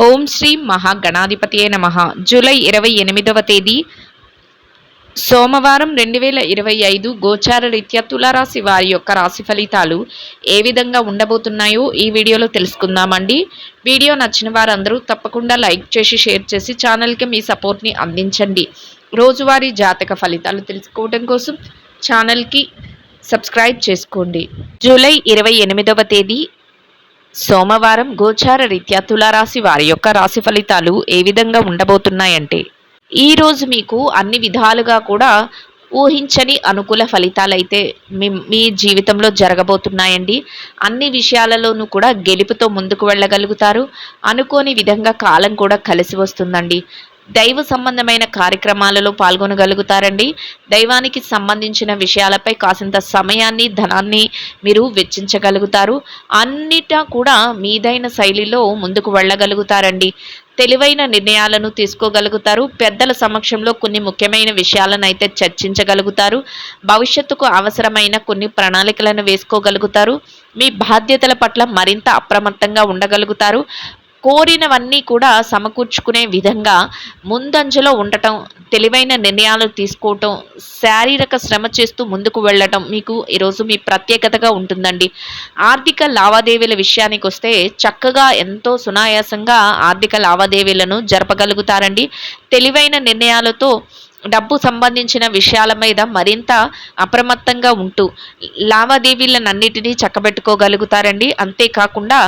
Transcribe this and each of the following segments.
ఓం శ్రీ మహాగణాధిపతియే నమః. జూలై 28వ తేదీ సోమవారం 2025 గోచార రీత్యా తులారాశి వారి యొక్క రాశి ఫలితాలు ఏ విధంగా ఉండబోతున్నాయో ఈ వీడియోలో తెలుసుకుందామండి. వీడియో నచ్చిన వారందరూ తప్పకుండా లైక్ చేసి షేర్ చేసి ఛానల్కి మీ సపోర్ట్ని అందించండి. రోజువారీ జాతక ఫలితాలు తెలుసుకోవడం కోసం ఛానల్కి సబ్స్క్రైబ్ చేసుకోండి. జూలై 28వ తేదీ సోమవారం గోచార రీత్యా తులారాశి వారి యొక్క రాశి ఫలితాలు ఏ విధంగా ఉండబోతున్నాయంటే, ఈరోజు మీకు అన్ని విధాలుగా కూడా ఊహించని అనుకూల ఫలితాలైతే మీ జీవితంలో జరగబోతున్నాయండి. అన్ని విషయాలలోనూ కూడా గెలుపుతో ముందుకు వెళ్ళగలుగుతారు. అనుకోని విధంగా కాలం కూడా కలిసి వస్తుందండి. దైవ సంబంధమైన కార్యక్రమాలలో పాల్గొనగలుగుతారండి. దైవానికి సంబంధించిన విషయాలపై కాసింత సమయాన్ని ధనాన్ని మీరు వెచ్చించగలుగుతారు. అన్నిటా కూడా మీదైన శైలిలో ముందుకు వెళ్ళగలుగుతారండి. తెలివైన నిర్ణయాలను తీసుకోగలుగుతారు. పెద్దల సమక్షంలో కొన్ని ముఖ్యమైన విషయాలను అయితే చర్చించగలుగుతారు. భవిష్యత్తుకు అవసరమైన కొన్ని ప్రణాళికలను వేసుకోగలుగుతారు. మీ బాధ్యతల పట్ల మరింత అప్రమత్తంగా ఉండగలుగుతారు. కోరినవన్నీ కూడా సమకూర్చుకునే విధంగా ముందంజలో ఉండటం, తెలివైన నిర్ణయాలు తీసుకోవటం, శారీరక శ్రమ చేస్తూ ముందుకు వెళ్ళటం మీకు ఈరోజు మీ ప్రత్యేకతగా ఉంటుందండి. ఆర్థిక లావాదేవీల విషయానికి వస్తే చక్కగా ఎంతో సునాయాసంగా ఆర్థిక లావాదేవీలను జరపగలుగుతారండి. తెలివైన నిర్ణయాలతో డబ్బు సంబంధించిన విషయాల మీద మరింత అప్రమత్తంగా ఉంటూ లావాదేవీలనన్నిటినీ చక్కబెట్టుకోగలుగుతారండి. అంతేకాకుండా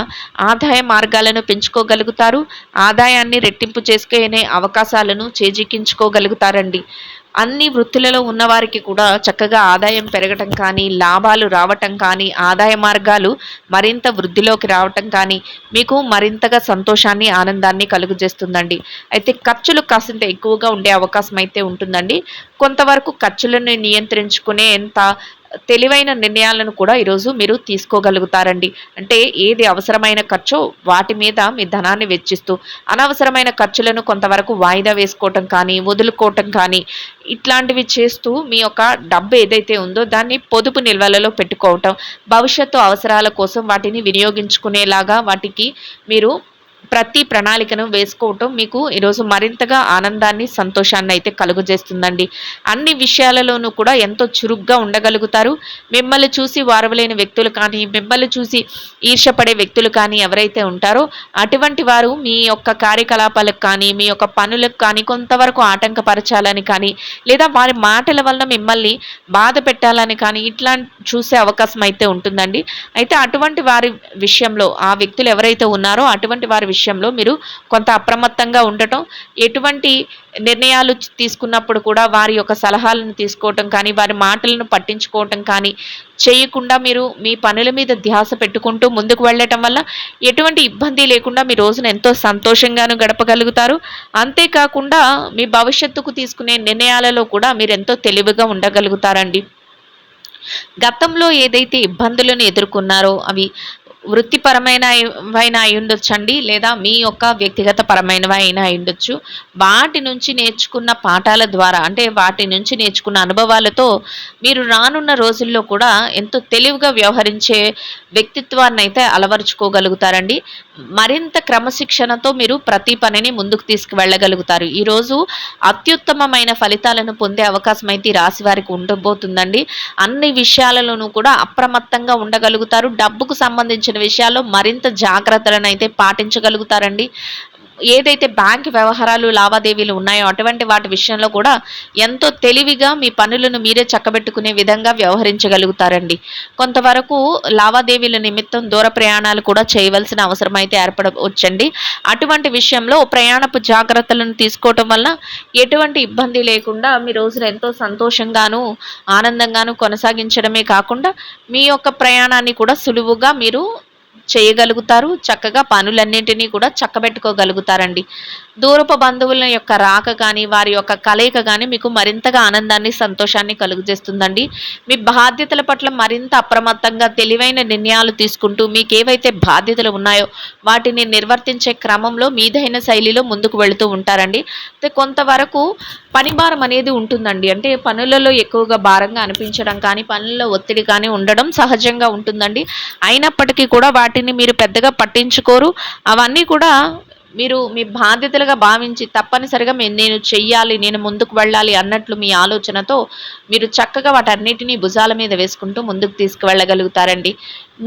ఆదాయ మార్గాలను పెంచుకోగలుగుతారు. ఆదాయాన్ని రెట్టింపు చేసుకునే అవకాశాలను చేజిక్కించుకోగలుగుతారండి. అన్ని వృత్తులలో ఉన్నవారికి కూడా చక్కగా ఆదాయం పెరగటం కానీ, లాభాలు రావటం కానీ, ఆదాయ మార్గాలు మరింత వృద్ధిలోకి రావటం కానీ మీకు మరింతగా సంతోషాన్ని ఆనందాన్ని కలుగజేస్తుందండి. అయితే ఖర్చులు కాసింత ఎక్కువగా ఉండే అవకాశం అయితే ఉంటుందండి. కొంతవరకు ఖర్చులను నియంత్రించుకునేంత తెలివైన నిర్ణయాలను కూడా ఈరోజు మీరు తీసుకోగలుగుతారండి. అంటే ఏది అవసరమైన ఖర్చో వాటి మీద మీ ధనాన్ని వెచ్చిస్తూ అనవసరమైన ఖర్చులను కొంతవరకు వాయిదా వేసుకోవటం కానీ, వదులుకోవటం కానీ ఇట్లాంటివి చేస్తూ మీ యొక్క డబ్బు ఏదైతే ఉందో దాన్ని పొదుపు నిల్వలలో పెట్టుకోవటం, భవిష్యత్తు అవసరాల కోసం వాటిని వినియోగించుకునేలాగా వాటికి మీరు ప్రతి ప్రణాళికను వేసుకోవటం మీకు ఈరోజు మరింతగా ఆనందాన్ని సంతోషాన్ని అయితే కలుగజేస్తుందండి. అన్ని విషయాలలోనూ కూడా ఎంతో చురుగ్గా ఉండగలుగుతారు. మిమ్మల్ని చూసి వారవలేని వ్యక్తులు కానీ, మిమ్మల్ని చూసి ఈర్ష్యపడే వ్యక్తులు కానీ ఎవరైతే ఉంటారో అటువంటి వారు మీ యొక్క కార్యకలాపాలకు కానీ, మీ యొక్క పనులకు కానీ కొంతవరకు ఆటంకపరచాలని కానీ, లేదా వారి మాటల వల్ల మిమ్మల్ని బాధ పెట్టాలని కానీ ఇట్లా చూసే అవకాశం అయితే ఉంటుందండి. అయితే అటువంటి వారి విషయంలో ఆ వ్యక్తులు ఎవరైతే ఉన్నారో అటువంటి వారి విషయంలో మీరు కొంత అప్రమత్తంగా ఉండటం, ఎటువంటి నిర్ణయాలు తీసుకున్నప్పుడు కూడా వారి యొక్క సలహాలను తీసుకోవటం కానీ, వారి మాటలను పట్టించుకోవటం కానీ చేయకుండా మీరు మీ పనుల మీద ధ్యాస పెట్టుకుంటూ ముందుకు వెళ్ళటం వల్ల ఎటువంటి ఇబ్బంది లేకుండా మీ రోజును ఎంతో సంతోషంగాను గడపగలుగుతారు. అంతేకాకుండా మీ భవిష్యత్తుకు తీసుకునే నిర్ణయాలలో కూడా మీరు ఎంతో తెలివిగా ఉండగలుగుతారండి. గతంలో ఏదైతే ఇబ్బందులను ఎదుర్కొన్నారో అవి వృత్తిపరమైనవైనా అయి ఉండొచ్చండి, లేదా మీ యొక్క వ్యక్తిగత పరమైనవి అయినా అయి ఉండొచ్చు. వాటి నుంచి నేర్చుకున్న పాఠాల ద్వారా, అంటే వాటి నుంచి నేర్చుకున్న అనుభవాలతో మీరు రానున్న రోజుల్లో కూడా ఎంతో తెలివిగా వ్యవహరించే వ్యక్తిత్వాన్ని అయితే అలవరుచుకోగలుగుతారండి. మరింత క్రమశిక్షణతో మీరు ప్రతి పనిని ముందుకు తీసుకువెళ్ళగలుగుతారు. ఈరోజు అత్యుత్తమమైన ఫలితాలను పొందే అవకాశం అయితే ఈ రాశి వారికి ఉండబోతుందండి. అన్ని విషయాలలోనూ కూడా అప్రమత్తంగా ఉండగలుగుతారు. డబ్బుకు సంబంధించిన విషయాల్లో మరింత జాగ్రత్తలను అయితే పాటించగలుగుతారండి. ఏదైతే బ్యాంక్ వ్యవహారాలు లావాదేవీలు ఉన్నాయో అటువంటి వాటి విషయంలో కూడా ఎంతో తెలివిగా మీ పనులను మీరే చక్కబెట్టుకునే విధంగా వ్యవహరించగలుగుతారండి. కొంతవరకు లావాదేవీల నిమిత్తం దూర ప్రయాణాలు కూడా చేయవలసిన అవసరం అయితే ఏర్పడవచ్చండి. అటువంటి విషయంలో ప్రయాణపు జాగ్రత్తలను తీసుకోవటం వల్ల ఎటువంటి ఇబ్బంది లేకుండా మీ రోజును ఎంతో సంతోషంగాను ఆనందంగాను కొనసాగించడమే కాకుండా మీ యొక్క ప్రయాణాన్ని కూడా సులువుగా మీరు చేయగలుగుతారు. చక్కగా పనులన్నింటినీ కూడా చక్కబెట్టుకోగలుగుతారండి. దూరపు బంధువుల యొక్క రాక కానీ, వారి యొక్క కలయిక కానీ మీకు మరింతగా ఆనందాన్ని సంతోషాన్ని కలుగజేస్తుందండి. మీ బాధ్యతల పట్ల మరింత అప్రమత్తంగా తెలివైన నిర్ణయాలు తీసుకుంటూ మీకు ఏవైతే బాధ్యతలు ఉన్నాయో వాటిని నిర్వర్తించే క్రమంలో మీదైన శైలిలో ముందుకు వెళుతూ ఉంటారండి. కొంతవరకు పని భారం అనేది ఉంటుందండి. అంటే పనులలో ఎక్కువగా భారంగా అనిపించడం కానీ, పనుల్లో ఒత్తిడి కానీ ఉండడం సహజంగా ఉంటుందండి. అయినప్పటికీ కూడా వాటిని మీరు పెద్దగా పట్టించుకోరు. అవన్నీ కూడా మీరు మీ బాధ్యతలుగా భావించి తప్పనిసరిగా నేను చెయ్యాలి, నేను ముందుకు వెళ్ళాలి అన్నట్లు మీ ఆలోచనతో మీరు చక్కగా వాటన్నిటిని భుజాల మీద వేసుకుంటూ ముందుకు తీసుకువెళ్ళగలుగుతారండి.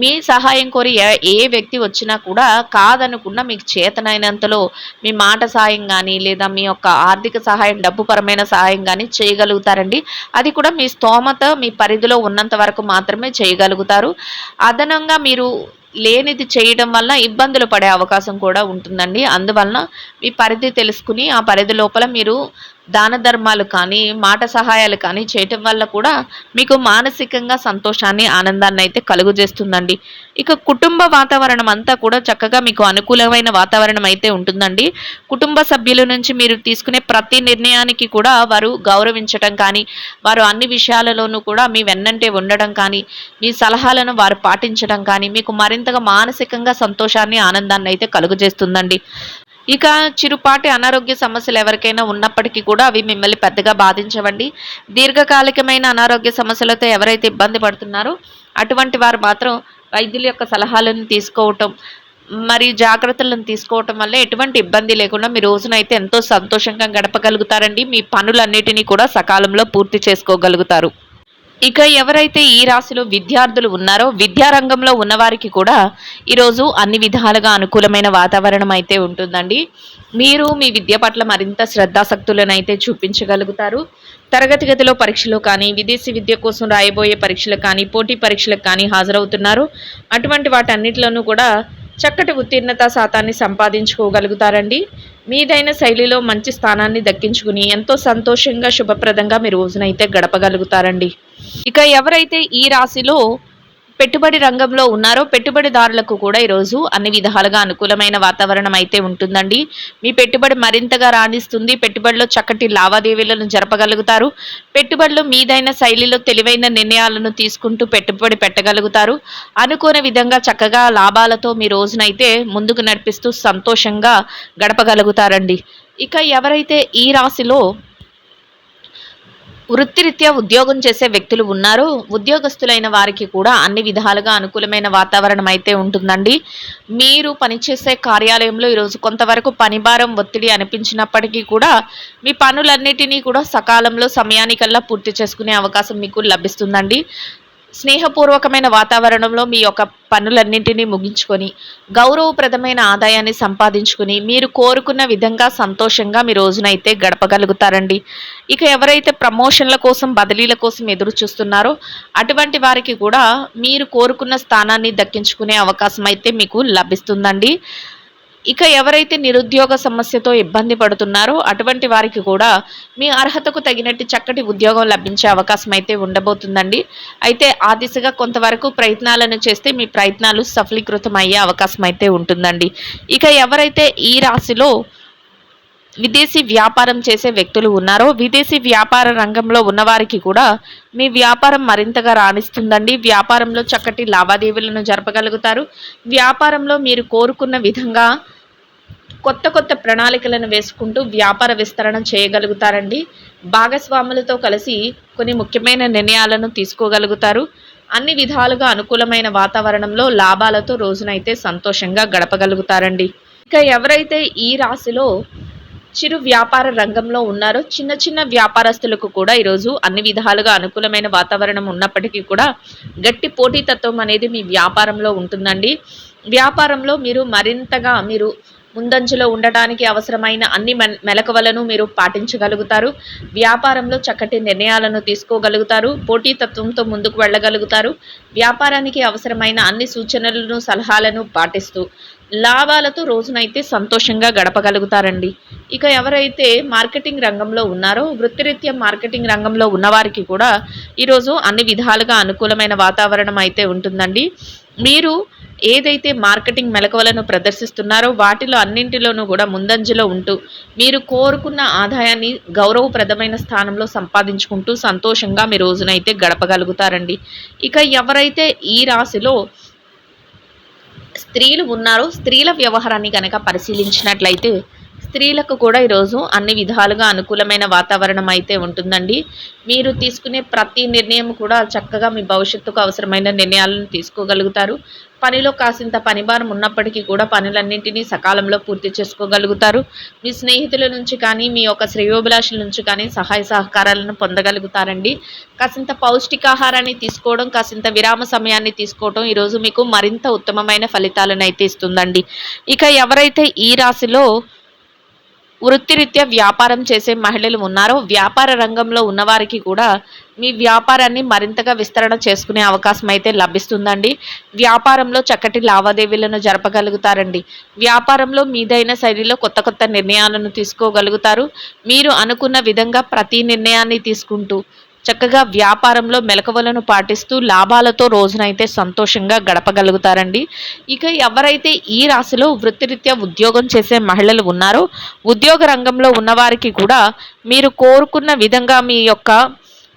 మీ సహాయం కోరి ఏ వ్యక్తి వచ్చినా కూడా కాదనకుండా మీకు చేతనైనంతలో మీ మాట సాయం గానీ, లేదా మీ యొక్క ఆర్థిక సహాయం, డబ్బుపరమైన సహాయం గానీ చేయగలుగుతారండి. అది కూడా మీ స్తోమత, మీ పరిధిలో ఉన్నంత వరకు మాత్రమే చేయగలుగుతారు. అదనంగా మీరు లేనిది చేయడం వల్ల ఇబ్బందులు పడే అవకాశం కూడా ఉంటుందండి. అందువలన మీ పరిధి తెలుసుకుని, ఆ పరిధి లోపల మీరు దాన ధర్మాలు కానీ, మాట సహాయాలు కానీ చేయటం వల్ల కూడా మీకు మానసికంగా సంతోషాన్ని, ఆనందాన్ని అయితే కలుగజేస్తుందండి. ఇక కుటుంబ వాతావరణం అంతా కూడా చక్కగా మీకు అనుకూలమైన వాతావరణం అయితే ఉంటుందండి. కుటుంబ సభ్యుల నుంచి మీరు తీసుకునే ప్రతి నిర్ణయానికి కూడా వారు గౌరవించటం కానీ, వారు అన్ని విషయాలలోనూ కూడా మీ వెన్నంటే ఉండడం కానీ, మీ సలహాలను వారు పాటించడం కానీ మీకు మరింతగా మానసికంగా సంతోషాన్ని, ఆనందాన్ని అయితే కలుగజేస్తుందండి. ఇక చిరుపాటి అనారోగ్య సమస్యలు ఎవరికైనా ఉన్నప్పటికీ కూడా అవి మిమ్మల్ని పెద్దగా బాధించవండి. దీర్ఘకాలికమైన అనారోగ్య సమస్యలతో ఎవరైతే ఇబ్బంది పడుతున్నారో అటువంటి వారు మాత్రం వైద్యుల యొక్క సలహాలను తీసుకోవటం, మరియు జాగ్రత్తలను తీసుకోవటం వల్ల ఎటువంటి ఇబ్బంది లేకుండా మీ రోజునైతే ఎంతో సంతోషంగా గడపగలుగుతారండి. మీ పనులన్నిటినీ కూడా సకాలంలో పూర్తి చేసుకోగలుగుతారు. ఇక ఎవరైతే ఈ రాశిలో విద్యార్థులు ఉన్నారో విద్యారంగంలో ఉన్నవారికి కూడా ఈరోజు అన్ని విధాలుగా అనుకూలమైన వాతావరణం అయితే ఉంటుందండి. మీరు మీ విద్య పట్ల మరింత శ్రద్ధాసక్తులను అయితే చూపించగలుగుతారు. తరగతి గదిలో పరీక్షలు కానీ, విదేశీ విద్య కోసం రాయబోయే పరీక్షలు కానీ, పోటీ పరీక్షలకు కానీ హాజరవుతున్నారు. అటువంటి వాటన్నిటిలోనూ కూడా చక్కటి ఉత్తీర్ణత శాతాన్ని సంపాదించుకోగలుగుతారండి. మీదైన శైలిలో మంచి స్థానాన్ని దక్కించుకుని ఎంతో సంతోషంగా, శుభప్రదంగా మీ రోజునైతే గడపగలుగుతారండి. ఇక ఎవరైతే ఈ రాశిలో పెట్టుబడి రంగంలో ఉన్నారో పెట్టుబడిదారులకు కూడా ఈరోజు అన్ని విధాలుగా అనుకూలమైన వాతావరణం అయితే ఉంటుందండి. మీ పెట్టుబడి మరింతగా రాణిస్తుంది. పెట్టుబడిలో చక్కటి లావాదేవీలను జరపగలుగుతారు. పెట్టుబడులు మీదైన శైలిలో తెలివైన నిర్ణయాలను తీసుకుంటూ పెట్టుబడి పెట్టగలుగుతారు. అనుకోని విధంగా చక్కగా లాభాలతో మీ రోజునైతే ముందుకు నడిపిస్తూ సంతోషంగా గడపగలుగుతారండి. ఇక ఎవరైతే ఈ రాశిలో వృత్తిరీత్యా ఉద్యోగం చేసే వ్యక్తులు ఉన్నారో ఉద్యోగస్తులైన వారికి కూడా అన్ని విధాలుగా అనుకూలమైన వాతావరణం అయితే ఉంటుందండి. మీరు పనిచేసే కార్యాలయంలో ఈరోజు కొంతవరకు పనిభారం, ఒత్తిడి అనిపించినప్పటికీ కూడా మీ పనులన్నిటినీ కూడా సకాలంలో సమయానికల్లా పూర్తి చేసుకునే అవకాశం మీకు లభిస్తుందండి. స్నేహపూర్వకమైన వాతావరణంలో మీ యొక్క పనులన్నింటినీ ముగించుకొని గౌరవప్రదమైన ఆదాయాన్ని సంపాదించుకుని మీరు కోరుకున్న విధంగా సంతోషంగా మీ రోజునైతే గడపగలుగుతారండి. ఇక ఎవరైతే ప్రమోషన్ల కోసం, బదిలీల కోసం ఎదురు చూస్తున్నారో అటువంటి వారికి కూడా మీరు కోరుకున్న స్థానాన్ని దక్కించుకునే అవకాశం అయితే మీకు లభిస్తుందండి. ఇక ఎవరైతే నిరుద్యోగ సమస్యతో ఇబ్బంది పడుతున్నారో అటువంటి వారికి కూడా మీ అర్హతకు తగినట్టు చక్కటి ఉద్యోగం లభించే అవకాశం అయితే ఉండబోతుందండి. అయితే ఆ దిశగా కొంతవరకు ప్రయత్నాలను చేస్తే మీ ప్రయత్నాలు సఫలీకృతం అయ్యే అవకాశం అయితే ఉంటుందండి. ఇక ఎవరైతే ఈ రాశిలో విదేశీ వ్యాపారం చేసే వ్యక్తులు ఉన్నారో విదేశీ వ్యాపార రంగంలో ఉన్నవారికి కూడా మీ వ్యాపారం మరింతగా రాణిస్తుందండి. వ్యాపారంలో చక్కటి లావాదేవీలను జరపగలుగుతారు. వ్యాపారంలో మీరు కోరుకున్న విధంగా కొత్త కొత్త ప్రణాళికలను వేసుకుంటూ వ్యాపార విస్తరణ చేయగలుగుతారండి. భాగస్వాములతో కలిసి కొన్ని ముఖ్యమైన నిర్ణయాలను తీసుకోగలుగుతారు. అన్ని విధాలుగా అనుకూలమైన వాతావరణంలో లాభాలతో రోజునైతే సంతోషంగా గడపగలుగుతారండి. ఇక ఎవరైతే ఈ రాశిలో చిరు వ్యాపార రంగంలో ఉన్నారో చిన్న చిన్న వ్యాపారస్తులకు కూడా ఈరోజు అన్ని విధాలుగా అనుకూలమైన వాతావరణం ఉన్నప్పటికీ కూడా గట్టి పోటీతత్వం అనేది మీ వ్యాపారంలో ఉంటుందండి. వ్యాపారంలో మీరు మరింతగా ముందంజలో ఉండటానికి అవసరమైన అన్ని మెలకువలను మీరు పాటించగలుగుతారు. వ్యాపారంలో చక్కటి నిర్ణయాలను తీసుకోగలుగుతారు. పోటీతత్వంతో ముందుకు వెళ్ళగలుగుతారు. వ్యాపారానికి అవసరమైన అన్ని సూచనలను, సలహాలను పాటిస్తూ లాభాలతో రోజునైతే సంతోషంగా గడపగలుగుతారండి. ఇక ఎవరైతే మార్కెటింగ్ రంగంలో ఉన్నారో వృత్తిరీత్యా మార్కెటింగ్ రంగంలో ఉన్నవారికి కూడా ఈరోజు అన్ని విధాలుగా అనుకూలమైన వాతావరణం అయితే ఉంటుందండి. మీరు ఏదైతే మార్కెటింగ్ మెలకువలను ప్రదర్శిస్తున్నారో వాటిలో అన్నింటిలోనూ కూడా ముందంజలో ఉంటూ మీరు కోరుకున్న ఆదాయాన్ని గౌరవప్రదమైన స్థానంలో సంపాదించుకుంటూ సంతోషంగా మీ రోజునైతే గడపగలుగుతారండి. ఇక ఎవరైతే ఈ రాశిలో స్త్రీలు ఉన్నారో స్త్రీల వ్యవహారాన్ని కనుక పరిశీలించినట్లయితే స్త్రీలకు కూడా ఈరోజు అన్ని విధాలుగా అనుకూలమైన వాతావరణం అయితే ఉంటుందండి. మీరు తీసుకునే ప్రతి నిర్ణయం కూడా చక్కగా మీ భవిష్యత్తుకు అవసరమైన నిర్ణయాలను తీసుకోగలుగుతారు. పనిలో కాసింత పనిభారం ఉన్నప్పటికీ కూడా పనులన్నింటినీ సకాలంలో పూర్తి చేసుకోగలుగుతారు. మీ స్నేహితుల నుంచి కానీ, మీ యొక్క శ్రేయోభిలాషుల నుంచి కానీ సహాయ సహకారాలను పొందగలుగుతారండి. కాసింత పౌష్టికాహారాన్ని తీసుకోవడం, కాసింత విరామ సమయాన్ని తీసుకోవడం ఈరోజు మీకు మరింత ఉత్తమమైన ఫలితాలను అయితే ఇస్తుందండి. ఇక ఎవరైతే ఈ రాశిలో వృత్తిరీత్యా వ్యాపారం చేసే మహిళలు ఉన్నారో, వ్యాపార రంగంలో ఉన్నవారికి కూడా మీ వ్యాపారాన్ని మరింతగా విస్తరణ చేసుకునే అవకాశం అయితే లభిస్తుందండి. వ్యాపారంలో చక్కటి లావాదేవీలను జరపగలుగుతారండి. వ్యాపారంలో మీదైన శైలిలో కొత్త కొత్త నిర్ణయాలను తీసుకోగలుగుతారు. మీరు అనుకున్న విధంగా ప్రతి నిర్ణయాన్ని తీసుకుంటూ చక్కగా వ్యాపారంలో మెలకువలను పాటిస్తూ లాభాలతో రోజునైతే సంతోషంగా గడపగలుగుతారండి. ఇక ఎవరైతే ఈ రాశిలో వృత్తిరీత్యా ఉద్యోగం చేసే మహిళలు ఉన్నారో, ఉద్యోగ రంగంలో ఉన్నవారికి కూడా మీరు కోరుకున్న విధంగా మీ యొక్క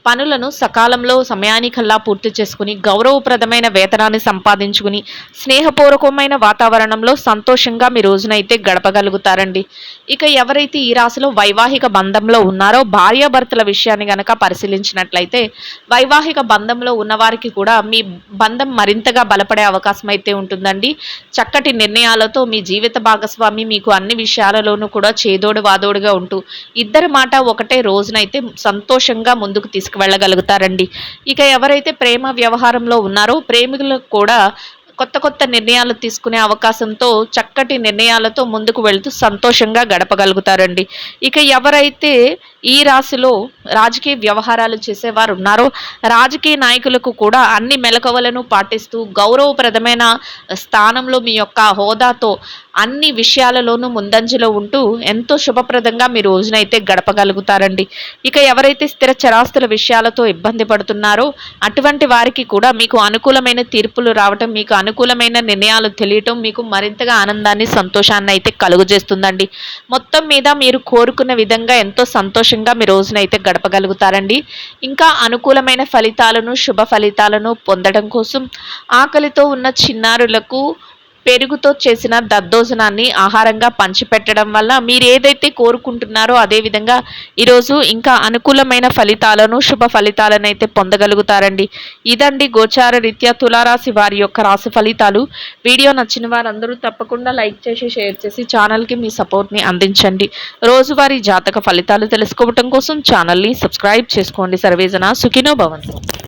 పనులను సకాలంలో సమయానికల్లా పూర్తి చేసుకుని గౌరవప్రదమైన వేతనాన్ని సంపాదించుకుని స్నేహపూర్వకమైన వాతావరణంలో సంతోషంగా మీ రోజునైతే గడపగలుగుతారండి. ఇక ఎవరైతే ఈ రాశిలో వైవాహిక బంధంలో ఉన్నారో, భార్యాభర్తల విషయాన్ని గనక పరిశీలించినట్లయితే వైవాహిక బంధంలో ఉన్నవారికి కూడా మీ బంధం మరింతగా బలపడే అవకాశం అయితే ఉంటుందండి. చక్కటి నిర్ణయాలతో మీ జీవిత భాగస్వామి మీకు అన్ని విషయాలలోనూ కూడా చేదోడు వాదోడుగా ఉంటూ ఇద్దరి మాట ఒకటే రోజునైతే సంతోషంగా ముందుకు వెళ్ళగలుగుతారండి. ఇక ఎవరైతే ప్రేమ వ్యవహారంలో ఉన్నారో, ప్రేమికులకు కూడా కొత్త కొత్త నిర్ణయాలు తీసుకునే అవకాశంతో చక్కటి నిర్ణయాలతో ముందుకు వెళ్తూ సంతోషంగా గడపగలుగుతారండి. ఇక ఎవరైతే ఈ రాశిలో రాజకీయ వ్యవహారాలు చేసేవారు ఉన్నారో, రాజకీయ నాయకులకు కూడా అన్ని మెలకువలను పాటిస్తూ గౌరవప్రదమైన స్థానంలో మీ యొక్క హోదాతో అన్ని విషయాలలోనూ ముందంజలో ఉంటూ ఎంతో శుభప్రదంగా మీ రోజునైతే గడపగలుగుతారండి. ఇక ఎవరైతే స్థిర చరాస్తుల విషయాలతో ఇబ్బంది పడుతున్నారో అటువంటి వారికి కూడా మీకు అనుకూలమైన తీర్పులు రావటం, మీకు అనుకూలమైన నిర్ణయాలు తెలియటం మీకు మరింతగా ఆనందాన్ని, సంతోషాన్ని అయితే కలుగజేస్తుందండి. మొత్తం మీద మీరు కోరుకున్న విధంగా ఎంతో సంతోషంగా మీ రోజునైతే గడపగలుగుతారండి. ఇంకా అనుకూలమైన ఫలితాలను, శుభ ఫలితాలను పొందడం కోసం ఆకలితో ఉన్న చిన్నారులకు పెరుగుతో చేసిన దద్దోజనాన్ని ఆహారంగా పంచిపెట్టడం వల్ల మీరు ఏదైతే కోరుకుంటున్నారో అదేవిధంగా ఈరోజు ఇంకా అనుకూలమైన ఫలితాలను, శుభ ఫలితాలను అయితే పొందగలుగుతారండి. ఇదండి గోచార రీత్యా తులారాశి వారి యొక్క రాశి ఫలితాలు. వీడియో నచ్చిన వారందరూ తప్పకుండా లైక్ చేసి, షేర్ చేసి ఛానల్కి మీ సపోర్ట్ని అందించండి. రోజువారీ జాతక ఫలితాలు తెలుసుకోవటం కోసం ఛానల్ని సబ్స్క్రైబ్ చేసుకోండి. సర్వేజన సుఖినో భవంతు.